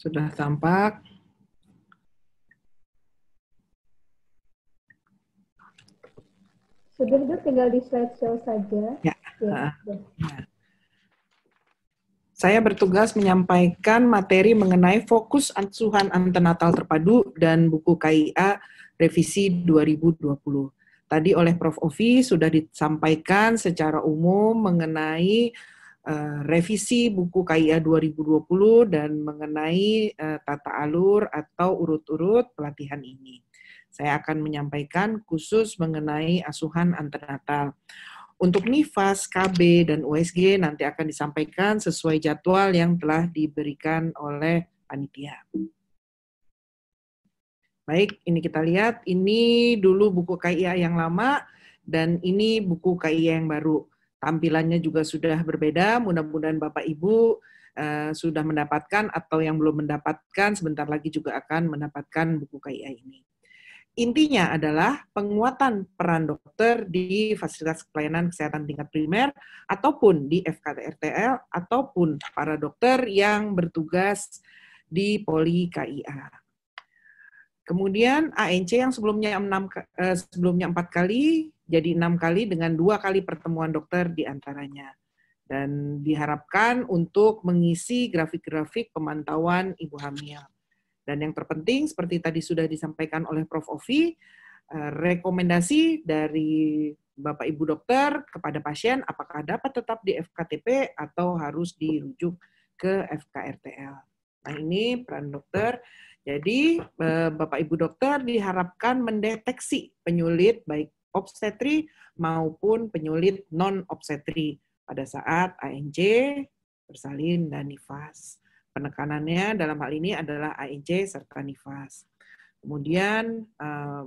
Sudah tampak. Sudah, Dok, tinggal di slideshow saja. Ya. Ya, Saya bertugas menyampaikan materi mengenai fokus asuhan antenatal terpadu dan buku KIA revisi 2020. Tadi oleh Prof. Ovi sudah disampaikan secara umum mengenai revisi buku KIA 2020 dan mengenai tata alur atau urut-urut pelatihan ini. Saya akan menyampaikan khusus mengenai asuhan antenatal. Untuk NIFAS, KB, dan USG nanti akan disampaikan sesuai jadwal yang telah diberikan oleh panitia. Baik, ini kita lihat, ini dulu buku KIA yang lama, dan ini buku KIA yang baru. Tampilannya juga sudah berbeda, mudah-mudahan Bapak Ibu sudah mendapatkan, atau yang belum mendapatkan, sebentar lagi juga akan mendapatkan buku KIA ini. Intinya adalah penguatan peran dokter di fasilitas pelayanan kesehatan tingkat primer ataupun di FKTRTL ataupun para dokter yang bertugas di Poli KIA. Kemudian ANC yang sebelumnya 4 kali jadi 6 kali dengan 2 kali pertemuan dokter di antaranya. Dan diharapkan untuk mengisi grafik-grafik pemantauan ibu hamil. Dan yang terpenting, seperti tadi sudah disampaikan oleh Prof. Ovi, rekomendasi dari Bapak Ibu dokter kepada pasien apakah dapat tetap di FKTP atau harus dirujuk ke FKRTL. Nah, ini peran dokter. Jadi, Bapak Ibu dokter diharapkan mendeteksi penyulit baik obstetri maupun penyulit non-obstetri pada saat ANC, bersalin, dan nifas. Penekanannya dalam hal ini adalah ANC serta nifas. Kemudian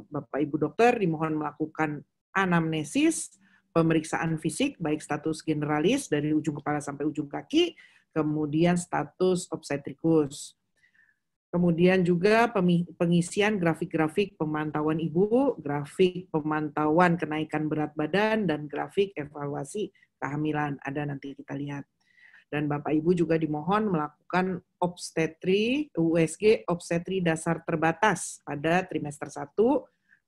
Bapak Ibu dokter dimohon melakukan anamnesis, pemeriksaan fisik baik status generalis dari ujung kepala sampai ujung kaki, kemudian status obstetrikus. Kemudian juga pengisian grafik-grafik pemantauan ibu, grafik pemantauan kenaikan berat badan, dan grafik evaluasi kehamilan. Ada nanti kita lihat. Dan Bapak Ibu juga dimohon melakukan obstetri, USG obstetri dasar terbatas pada trimester 1,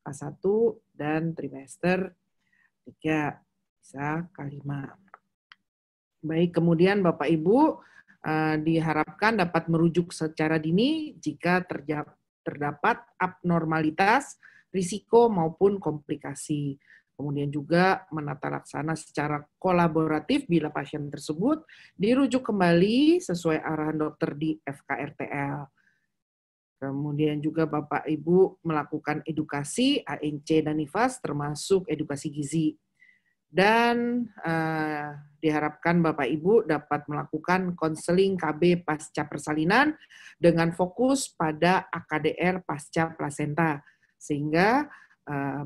K1, dan trimester 3, bisa K5. Baik, kemudian Bapak Ibu diharapkan dapat merujuk secara dini jika terdapat abnormalitas, risiko maupun komplikasi. Kemudian juga menata laksana secara kolaboratif bila pasien tersebut dirujuk kembali sesuai arahan dokter di FKRTL. Kemudian juga Bapak Ibu melakukan edukasi ANC dan nifas termasuk edukasi gizi. Dan diharapkan Bapak Ibu dapat melakukan konseling KB pasca persalinan dengan fokus pada AKDR pasca plasenta, sehingga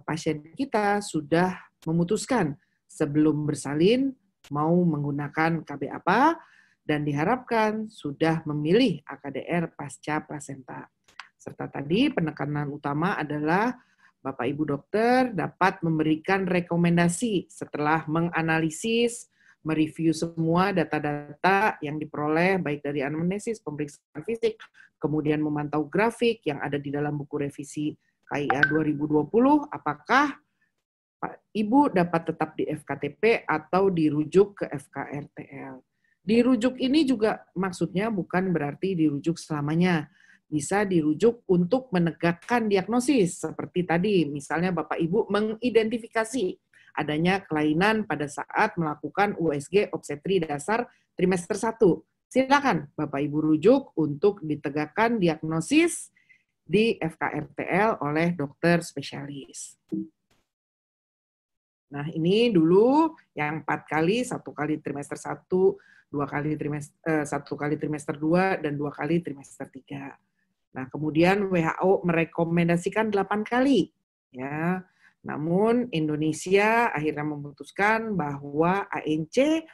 pasien kita sudah memutuskan sebelum bersalin mau menggunakan KB apa, dan diharapkan sudah memilih AKDR pasca plasenta. Serta tadi penekanan utama adalah Bapak Ibu dokter dapat memberikan rekomendasi setelah menganalisis, mereview semua data-data yang diperoleh baik dari anamnesis, pemeriksaan fisik, kemudian memantau grafik yang ada di dalam buku revisi KIA 2020, apakah Pak Ibu dapat tetap di FKTP atau dirujuk ke FKRTL. Dirujuk ini juga maksudnya bukan berarti dirujuk selamanya. Bisa dirujuk untuk menegakkan diagnosis. Seperti tadi, misalnya Bapak Ibu mengidentifikasi adanya kelainan pada saat melakukan USG obstetri dasar trimester 1. Silakan Bapak Ibu rujuk untuk ditegakkan diagnosis di FKRTL oleh dokter spesialis. Nah, ini dulu yang 4 kali, 1 kali trimester 1, 1 kali trimester 2, dan 2 kali trimester 3. Nah, kemudian WHO merekomendasikan 8 kali. Ya. Namun Indonesia akhirnya memutuskan bahwa ANC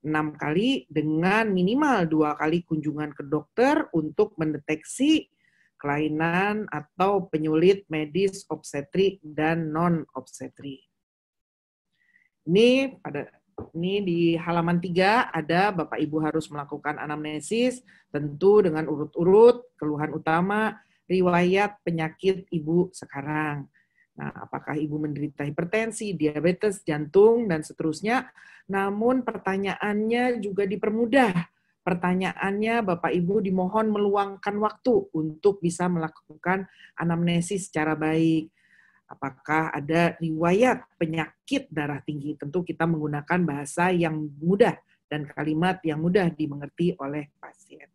6 kali dengan minimal 2 kali kunjungan ke dokter untuk mendeteksi kelainan atau penyulit medis obstetri dan non-obstetri. Ini pada Ini di halaman 3 ada Bapak Ibu harus melakukan anamnesis, tentu dengan urut-urut, keluhan utama, riwayat penyakit Ibu sekarang. Nah, apakah Ibu menderita hipertensi, diabetes, jantung, dan seterusnya. Namun pertanyaannya juga dipermudah. Pertanyaannya Bapak Ibu dimohon meluangkan waktu untuk bisa melakukan anamnesis secara baik. Apakah ada riwayat penyakit darah tinggi? Tentu kita menggunakan bahasa yang mudah dan kalimat yang mudah dimengerti oleh pasien.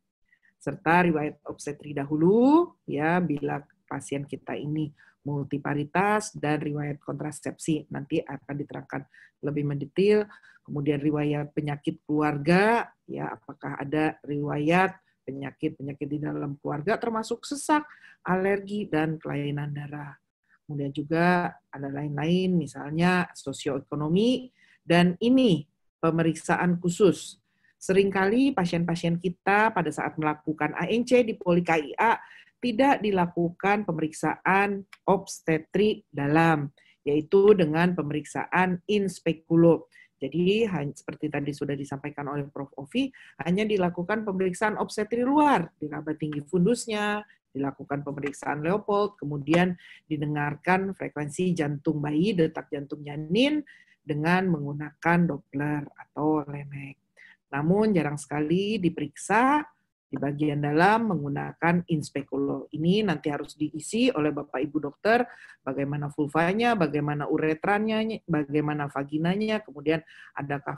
Serta riwayat obstetri dahulu, ya bila pasien kita ini multiparitas dan riwayat kontrasepsi nanti akan diterangkan lebih mendetail. Kemudian riwayat penyakit keluarga, ya apakah ada riwayat penyakit-penyakit di dalam keluarga termasuk sesak, alergi dan kelainan darah. Kemudian juga ada lain-lain, misalnya sosioekonomi, dan ini pemeriksaan khusus. Seringkali pasien-pasien kita pada saat melakukan ANC di Poli KIA tidak dilakukan pemeriksaan obstetri dalam, yaitu dengan pemeriksaan in speculo. Jadi seperti tadi sudah disampaikan oleh Prof. Ovi, hanya dilakukan pemeriksaan obstetri luar, diraba tinggi fundusnya, dilakukan pemeriksaan Leopold, kemudian didengarkan frekuensi jantung bayi, detak jantung janin dengan menggunakan Doppler atau Lemek. Namun jarang sekali diperiksa di bagian dalam menggunakan in speculo. Ini nanti harus diisi oleh Bapak Ibu dokter, bagaimana vulvanya, bagaimana uretranya, bagaimana vaginanya, kemudian adakah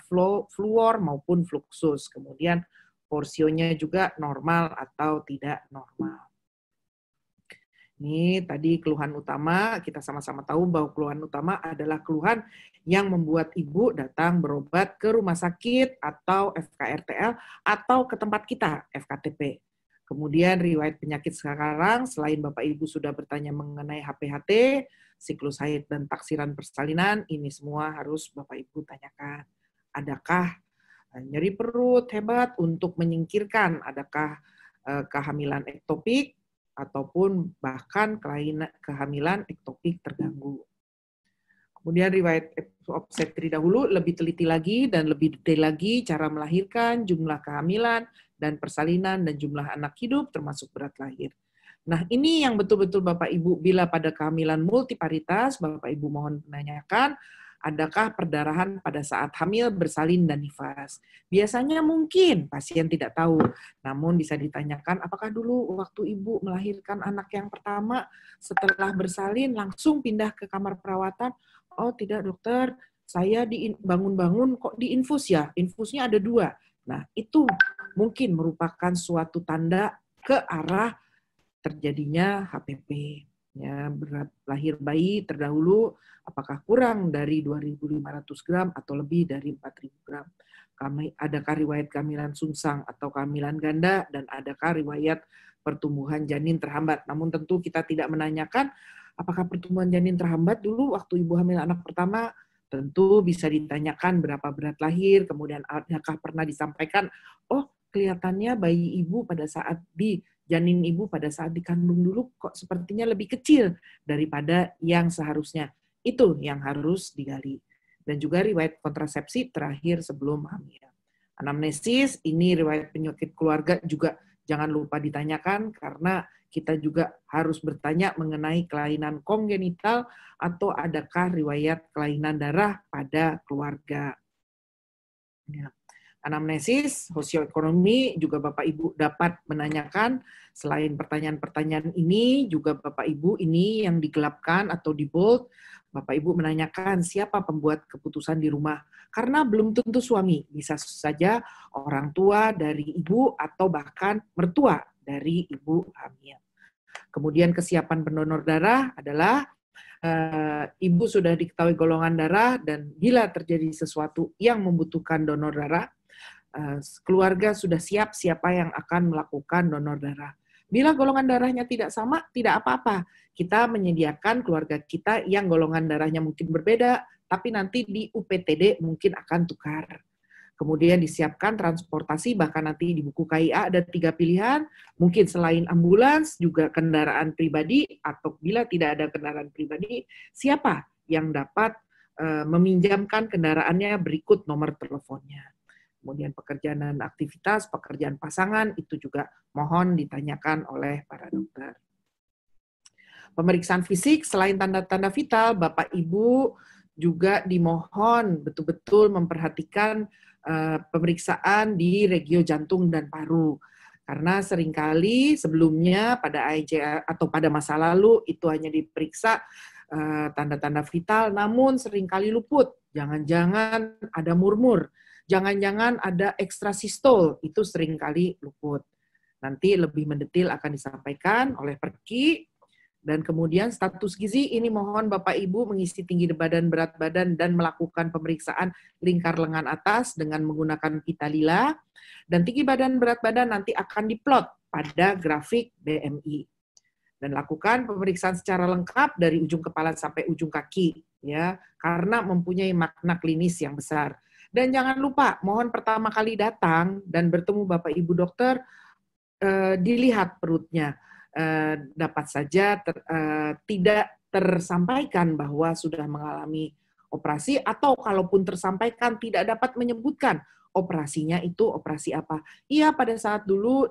fluor maupun fluxus, kemudian porsionya juga normal atau tidak normal. Ini tadi keluhan utama, kita sama-sama tahu bahwa keluhan utama adalah keluhan yang membuat ibu datang berobat ke rumah sakit atau FKRTL atau ke tempat kita, FKTP. Kemudian riwayat penyakit sekarang, selain Bapak Ibu sudah bertanya mengenai HPHT, siklus haid dan taksiran persalinan, ini semua harus Bapak Ibu tanyakan. Adakah nyeri perut hebat untuk menyingkirkan, adakah kehamilan ektopik, ataupun bahkan kehamilan ektopik terganggu. Kemudian riwayat obstetri dahulu lebih teliti lagi dan lebih detail lagi cara melahirkan, jumlah kehamilan dan persalinan dan jumlah anak hidup termasuk berat lahir. Nah, ini yang betul-betul Bapak Ibu bila pada kehamilan multiparitas, Bapak Ibu mohon menanyakan adakah perdarahan pada saat hamil, bersalin, dan nifas. Biasanya mungkin pasien tidak tahu, namun bisa ditanyakan apakah dulu waktu ibu melahirkan anak yang pertama setelah bersalin langsung pindah ke kamar perawatan? Oh tidak dokter, saya bangun-bangun kok diinfus ya, infusnya ada 2. Nah itu mungkin merupakan suatu tanda ke arah terjadinya HPP. Ya, berat lahir bayi terdahulu apakah kurang dari 2.500 gram atau lebih dari 4.000 gram. Adakah riwayat kehamilan sungsang atau kehamilan ganda, dan adakah riwayat pertumbuhan janin terhambat. Namun tentu kita tidak menanyakan apakah pertumbuhan janin terhambat dulu waktu ibu hamil anak pertama. Tentu bisa ditanyakan berapa berat lahir, kemudian adakah pernah disampaikan, oh kelihatannya bayi ibu pada saat janin ibu pada saat dikandung dulu kok sepertinya lebih kecil daripada yang seharusnya. Itu yang harus digali. Dan juga riwayat kontrasepsi terakhir sebelum hamil. Anamnesis, ini riwayat penyakit keluarga juga jangan lupa ditanyakan karena kita juga harus bertanya mengenai kelainan kongenital atau adakah riwayat kelainan darah pada keluarga. Ya. Anamnesis, sosioekonomi juga Bapak Ibu dapat menanyakan. Selain pertanyaan-pertanyaan ini, juga Bapak Ibu ini yang digelapkan atau di bold, Bapak Ibu menanyakan siapa pembuat keputusan di rumah. Karena belum tentu suami, bisa saja orang tua dari ibu atau bahkan mertua dari ibu hamil. Kemudian kesiapan pendonor darah adalah ibu sudah diketahui golongan darah dan bila terjadi sesuatu yang membutuhkan donor darah, keluarga sudah siap siapa yang akan melakukan donor darah. Bila golongan darahnya tidak sama, tidak apa-apa. Kita menyediakan keluarga kita yang golongan darahnya mungkin berbeda, tapi nanti di UPTD mungkin akan tukar. Kemudian disiapkan transportasi, bahkan nanti di buku KIA ada 3 pilihan, mungkin selain ambulans, juga kendaraan pribadi, atau bila tidak ada kendaraan pribadi, siapa yang dapat meminjamkan kendaraannya berikut nomor teleponnya. Kemudian pekerjaan dan aktivitas, pekerjaan pasangan, itu juga mohon ditanyakan oleh para dokter. Pemeriksaan fisik, selain tanda-tanda vital, Bapak Ibu juga dimohon betul-betul memperhatikan pemeriksaan di regio jantung dan paru. Karena seringkali sebelumnya pada AIJ atau pada masa lalu itu hanya diperiksa tanda-tanda vital, namun seringkali luput. Jangan-jangan ada murmur, jangan-jangan ada ekstrasistol, itu seringkali luput. Nanti lebih mendetil akan disampaikan oleh Perki. Dan kemudian status gizi, ini mohon Bapak Ibu mengisi tinggi badan, berat badan, dan melakukan pemeriksaan lingkar lengan atas dengan menggunakan pita lila. Dan tinggi badan, berat badan nanti akan diplot pada grafik BMI. Dan lakukan pemeriksaan secara lengkap dari ujung kepala sampai ujung kaki, ya, karena mempunyai makna klinis yang besar. Dan jangan lupa, mohon pertama kali datang dan bertemu Bapak Ibu dokter, dilihat perutnya. Dapat saja tidak tersampaikan bahwa sudah mengalami operasi, atau kalaupun tersampaikan tidak dapat menyebutkan operasinya itu operasi apa. Iya, pada saat dulu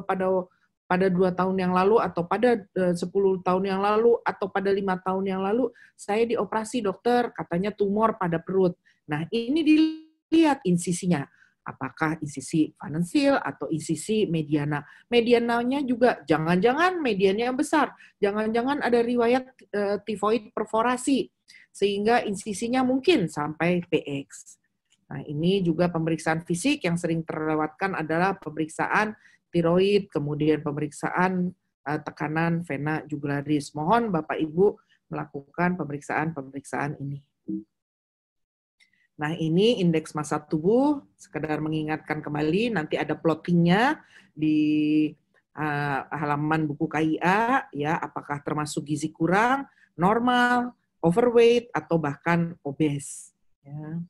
pada 2 tahun yang lalu, atau pada 10 tahun yang lalu, atau pada 5 tahun yang lalu saya dioperasi dokter, katanya tumor pada perut. Nah, ini dilihat insisinya. Apakah insisi fanensil atau insisi mediana. Mediananya juga jangan-jangan mediannya besar, jangan-jangan ada riwayat tifoid perforasi, sehingga insisinya mungkin sampai PX. Nah, ini juga pemeriksaan fisik yang sering terlewatkan adalah pemeriksaan tiroid, kemudian pemeriksaan tekanan vena jugularis. Mohon Bapak Ibu melakukan pemeriksaan-pemeriksaan ini. Nah, ini indeks massa tubuh, sekedar mengingatkan kembali, nanti ada plottingnya di halaman buku KIA, ya, apakah termasuk gizi kurang, normal, overweight, atau bahkan obes. Ya.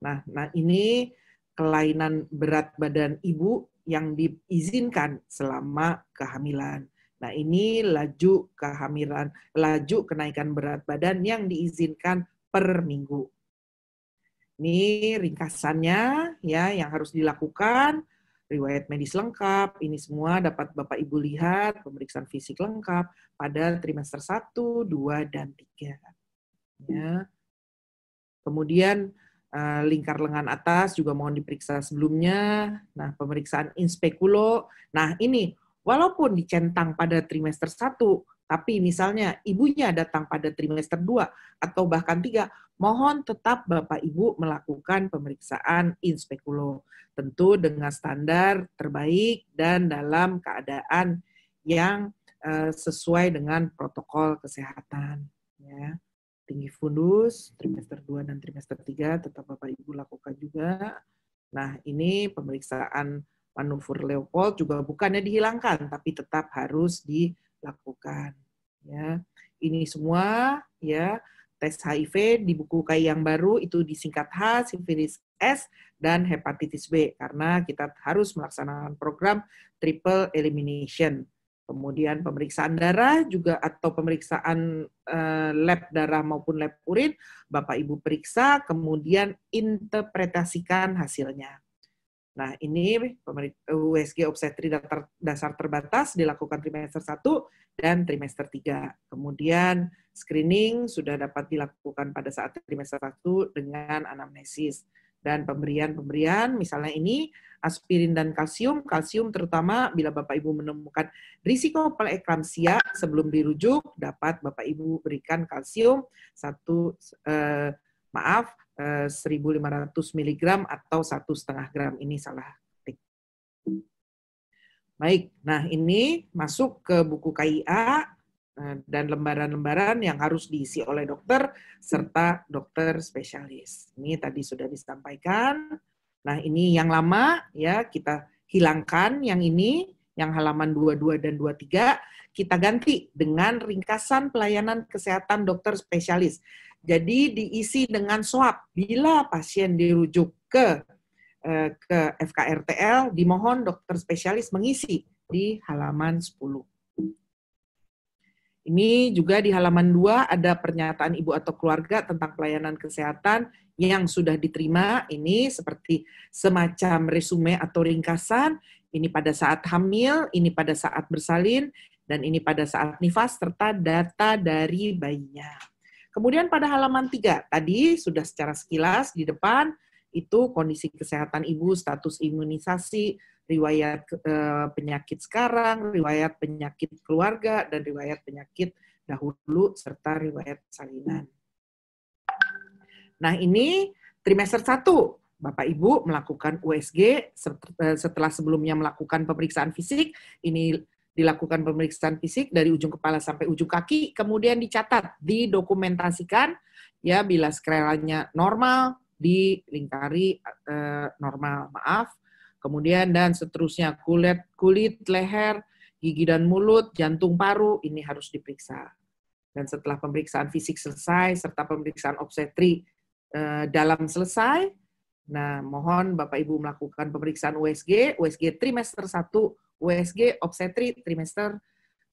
Nah, ini kelainan berat badan ibu yang diizinkan selama kehamilan. Nah, ini laju kehamilan, laju kenaikan berat badan yang diizinkan per minggu. Ini ringkasannya ya yang harus dilakukan, riwayat medis lengkap, ini semua dapat Bapak Ibu lihat, pemeriksaan fisik lengkap pada trimester 1, 2, dan 3. Ya. Kemudian lingkar lengan atas juga mohon diperiksa sebelumnya. Nah, pemeriksaan inspekulo. Nah, ini walaupun dicentang pada trimester 1, tapi misalnya ibunya datang pada trimester 2 atau bahkan 3, mohon tetap Bapak Ibu melakukan pemeriksaan inspekulo. Tentu dengan standar terbaik dan dalam keadaan yang sesuai dengan protokol kesehatan. Ya. Tinggi fundus, trimester 2 dan trimester 3 tetap Bapak Ibu lakukan juga. Nah, ini pemeriksaan manufur Leopold juga bukannya dihilangkan, tapi tetap harus dilakukan. Ya, ini semua ya tes HIV di buku KI yang baru itu disingkat H, sifilis S, dan hepatitis B karena kita harus melaksanakan program triple elimination. Kemudian pemeriksaan darah juga atau pemeriksaan lab darah maupun lab urin, Bapak Ibu periksa, kemudian interpretasikan hasilnya. Nah, ini USG obstetri dasar terbatas dilakukan trimester 1 dan trimester 3. Kemudian screening sudah dapat dilakukan pada saat trimester 1 dengan anamnesis. Dan pemberian misalnya ini aspirin dan kalsium terutama bila Bapak Ibu menemukan risiko preeklamsia sebelum dirujuk, dapat Bapak Ibu berikan kalsium 1.500 mg atau 1,5 gram, ini salah ketik. Baik, nah ini masuk ke buku KIA dan lembaran-lembaran yang harus diisi oleh dokter serta dokter spesialis. Ini tadi sudah disampaikan. Nah, ini yang lama ya kita hilangkan, yang ini yang halaman 22 dan 23 kita ganti dengan ringkasan pelayanan kesehatan dokter spesialis. Jadi diisi dengan swab. Bila pasien dirujuk ke FKRTL, dimohon dokter spesialis mengisi di halaman 10. Ini juga di halaman 2 ada pernyataan ibu atau keluarga tentang pelayanan kesehatan yang sudah diterima. Ini seperti semacam resume atau ringkasan. Ini pada saat hamil, ini pada saat bersalin, dan ini pada saat nifas, serta data dari bayinya. Kemudian pada halaman 3, tadi sudah secara sekilas di depan, itu kondisi kesehatan ibu, status imunisasi, riwayat penyakit sekarang, riwayat penyakit keluarga, dan riwayat penyakit dahulu, serta riwayat salinan. Nah, ini trimester 1. Bapak Ibu melakukan USG setelah sebelumnya melakukan pemeriksaan fisik, ini dilakukan pemeriksaan fisik dari ujung kepala sampai ujung kaki, kemudian dicatat, didokumentasikan, ya bila skalanya normal, dilingkari normal, kemudian dan seterusnya kulit, leher, gigi dan mulut, jantung, paru, ini harus diperiksa. Dan setelah pemeriksaan fisik selesai, serta pemeriksaan obstetri dalam selesai, nah mohon Bapak Ibu melakukan pemeriksaan USG trimester 1, USG obstetri trimester,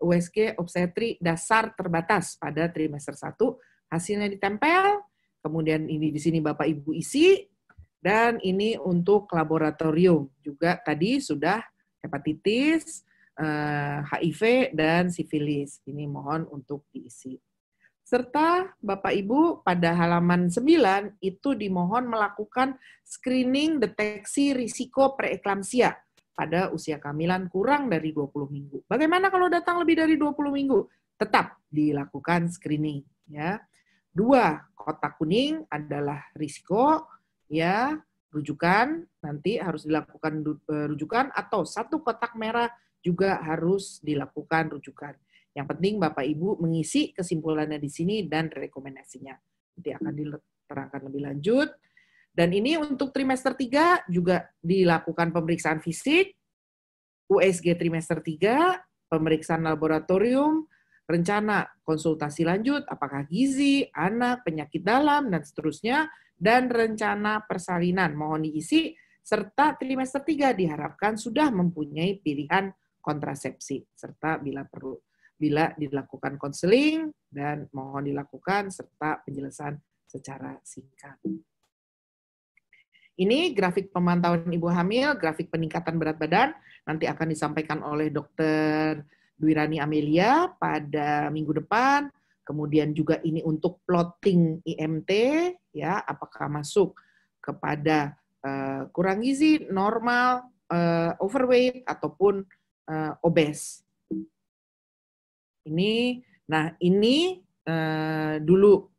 USG obstetri dasar terbatas pada trimester 1, hasilnya ditempel. Kemudian ini di sini Bapak Ibu isi, dan ini untuk laboratorium. Juga tadi sudah hepatitis, HIV, dan sifilis. Ini mohon untuk diisi. Serta Bapak Ibu pada halaman 9 itu dimohon melakukan screening deteksi risiko preeklamsia pada usia kehamilan kurang dari 20 minggu. Bagaimana kalau datang lebih dari 20 minggu? Tetap dilakukan screening, ya. 2 kotak kuning adalah risiko, ya, rujukan, nanti harus dilakukan rujukan, atau 1 kotak merah juga harus dilakukan rujukan. Yang penting Bapak Ibu mengisi kesimpulannya di sini dan rekomendasinya. Nanti akan diterangkan lebih lanjut. Dan ini untuk trimester 3 juga dilakukan pemeriksaan fisik, USG trimester 3, pemeriksaan laboratorium, rencana konsultasi lanjut, apakah gizi, anak, penyakit dalam, dan seterusnya, dan rencana persalinan mohon diisi, serta trimester 3 diharapkan sudah mempunyai pilihan kontrasepsi, serta bila perlu, bila dilakukan konseling, dan mohon dilakukan, serta penjelasan secara singkat. Ini grafik pemantauan ibu hamil, grafik peningkatan berat badan, nanti akan disampaikan oleh Dr. Dwirani Amelia pada minggu depan. Kemudian juga ini untuk plotting IMT, ya, apakah masuk kepada kurang gizi, normal, overweight, ataupun obes. Ini, nah ini dulu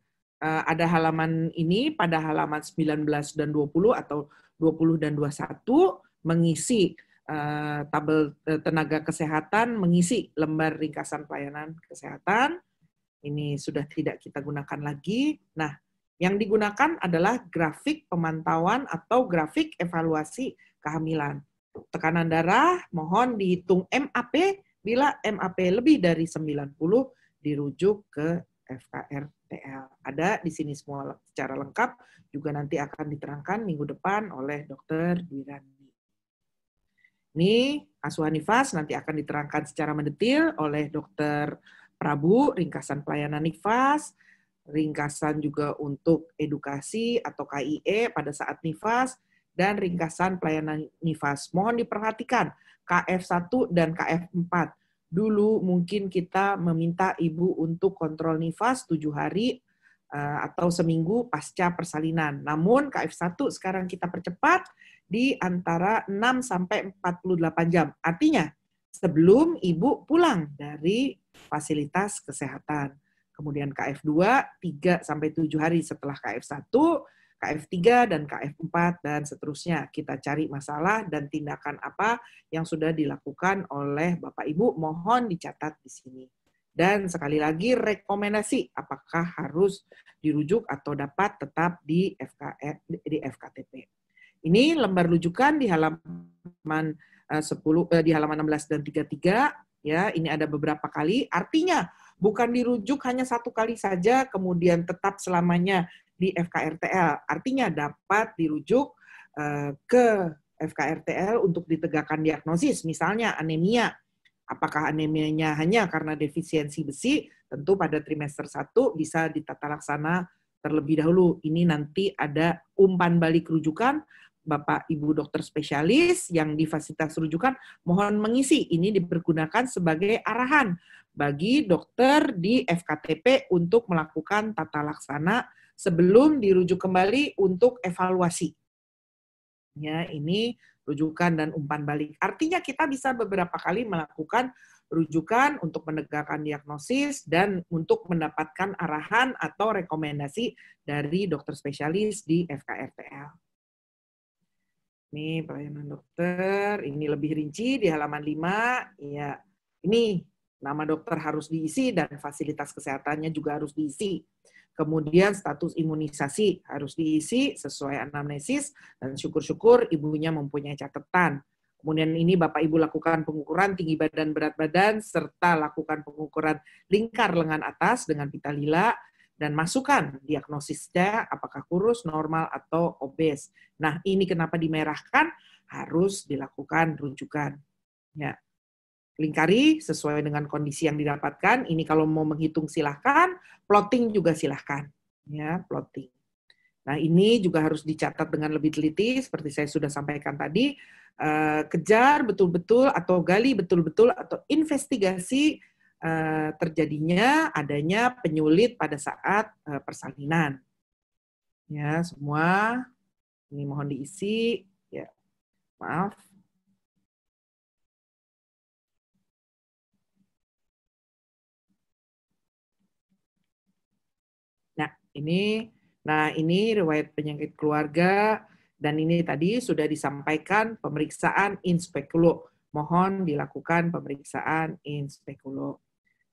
ada halaman ini pada halaman 19 dan 20 atau 20 dan 21 mengisi tabel tenaga kesehatan, mengisi lembar ringkasan pelayanan kesehatan. Ini sudah tidak kita gunakan lagi. Nah, yang digunakan adalah grafik pemantauan atau grafik evaluasi kehamilan. Tekanan darah mohon dihitung MAP, bila MAP lebih dari 90 dirujuk ke FKRTL. Ada di sini semua secara lengkap, juga nanti akan diterangkan minggu depan oleh Dr. Dwirani. Ini asuhan nifas nanti akan diterangkan secara mendetil oleh Dr. Prabu, ringkasan pelayanan nifas, ringkasan juga untuk edukasi atau KIE pada saat nifas, dan ringkasan pelayanan nifas. Mohon diperhatikan, KF1 dan KF4. Dulu mungkin kita meminta ibu untuk kontrol nifas 7 hari atau seminggu pasca persalinan. Namun KF1 sekarang kita percepat di antara 6 sampai 48 jam. Artinya sebelum ibu pulang dari fasilitas kesehatan. Kemudian KF2 3 sampai 7 hari setelah KF1, KF3 dan KF4 dan seterusnya. Kita cari masalah dan tindakan apa yang sudah dilakukan oleh Bapak Ibu, mohon dicatat di sini. Dan sekali lagi rekomendasi apakah harus dirujuk atau dapat tetap di FKTP. Ini lembar rujukan di halaman 10 di halaman 16 dan 33 ya, ini ada beberapa kali. Artinya bukan dirujuk hanya 1 kali saja kemudian tetap selamanya di FKRTL. Artinya dapat dirujuk ke FKRTL untuk ditegakkan diagnosis, misalnya anemia, Apakah anemianya hanya karena defisiensi besi? Tentu pada trimester 1 bisa ditata laksana terlebih dahulu. Ini nanti ada umpan balik rujukan, Bapak Ibu dokter spesialis yang di fasilitas rujukan mohon mengisi. Ini dipergunakan sebagai arahan bagi dokter di FKTP untuk melakukan tata laksana sebelum dirujuk kembali untuk evaluasi. Ya, ini rujukan dan umpan balik. Artinya kita bisa beberapa kali melakukan rujukan untuk menegakkan diagnosis dan untuk mendapatkan arahan atau rekomendasi dari dokter spesialis di FKRTL. Ini pelayanan dokter, ini lebih rinci di halaman 5. Ya, ini nama dokter harus diisi dan fasilitas kesehatannya juga harus diisi. Kemudian status imunisasi harus diisi sesuai anamnesis dan syukur-syukur ibunya mempunyai catatan. Kemudian ini Bapak Ibu lakukan pengukuran tinggi badan, berat badan, serta lakukan pengukuran lingkar lengan atas dengan pita lila, dan masukkan diagnosisnya apakah kurus, normal, atau obes. Nah, ini kenapa dimerahkan? Harus dilakukan rujukan. Ya. Lingkari sesuai dengan kondisi yang didapatkan. Ini kalau mau menghitung silahkan, plotting juga silahkan. Ya, plotting. Nah, ini juga harus dicatat dengan lebih teliti, seperti saya sudah sampaikan tadi. Kejar betul-betul atau gali betul-betul atau investigasi terjadinya adanya penyulit pada saat persalinan. Ya, semua ini mohon diisi. Ya, maaf. Nah, ini riwayat penyakit keluarga dan ini tadi sudah disampaikan pemeriksaan in speculo. Mohon dilakukan pemeriksaan in speculo.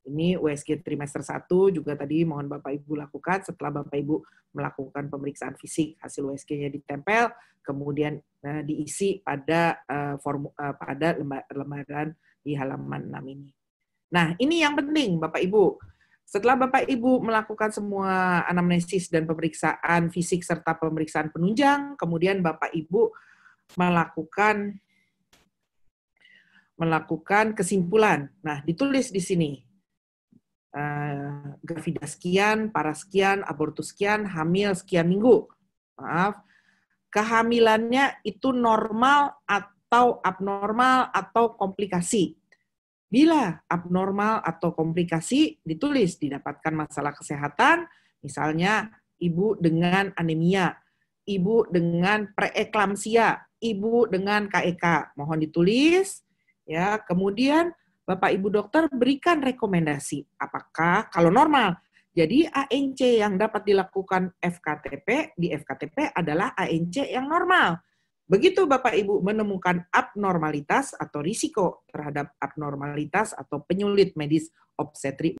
Ini USG trimester 1 juga tadi mohon Bapak Ibu lakukan setelah Bapak Ibu melakukan pemeriksaan fisik. Hasil USG-nya ditempel, kemudian diisi pada pada lembaran di halaman 6 ini. Nah, ini yang penting Bapak Ibu. Setelah Bapak Ibu melakukan semua anamnesis dan pemeriksaan fisik serta pemeriksaan penunjang, kemudian Bapak Ibu melakukan kesimpulan. Nah, ditulis di sini. Gravida sekian, para sekian, abortus sekian, hamil sekian minggu. Maaf. Kehamilannya itu normal atau abnormal atau komplikasi. Bila abnormal atau komplikasi, ditulis didapatkan masalah kesehatan, misalnya ibu dengan anemia, ibu dengan preeklamsia, ibu dengan KEK. Mohon ditulis, ya. Kemudian Bapak Ibu dokter berikan rekomendasi. Apakah kalau normal, jadi ANC yang dapat dilakukan FKTP di FKTP adalah ANC yang normal. Begitu Bapak Ibu menemukan abnormalitas atau risiko terhadap abnormalitas atau penyulit medis obstetrik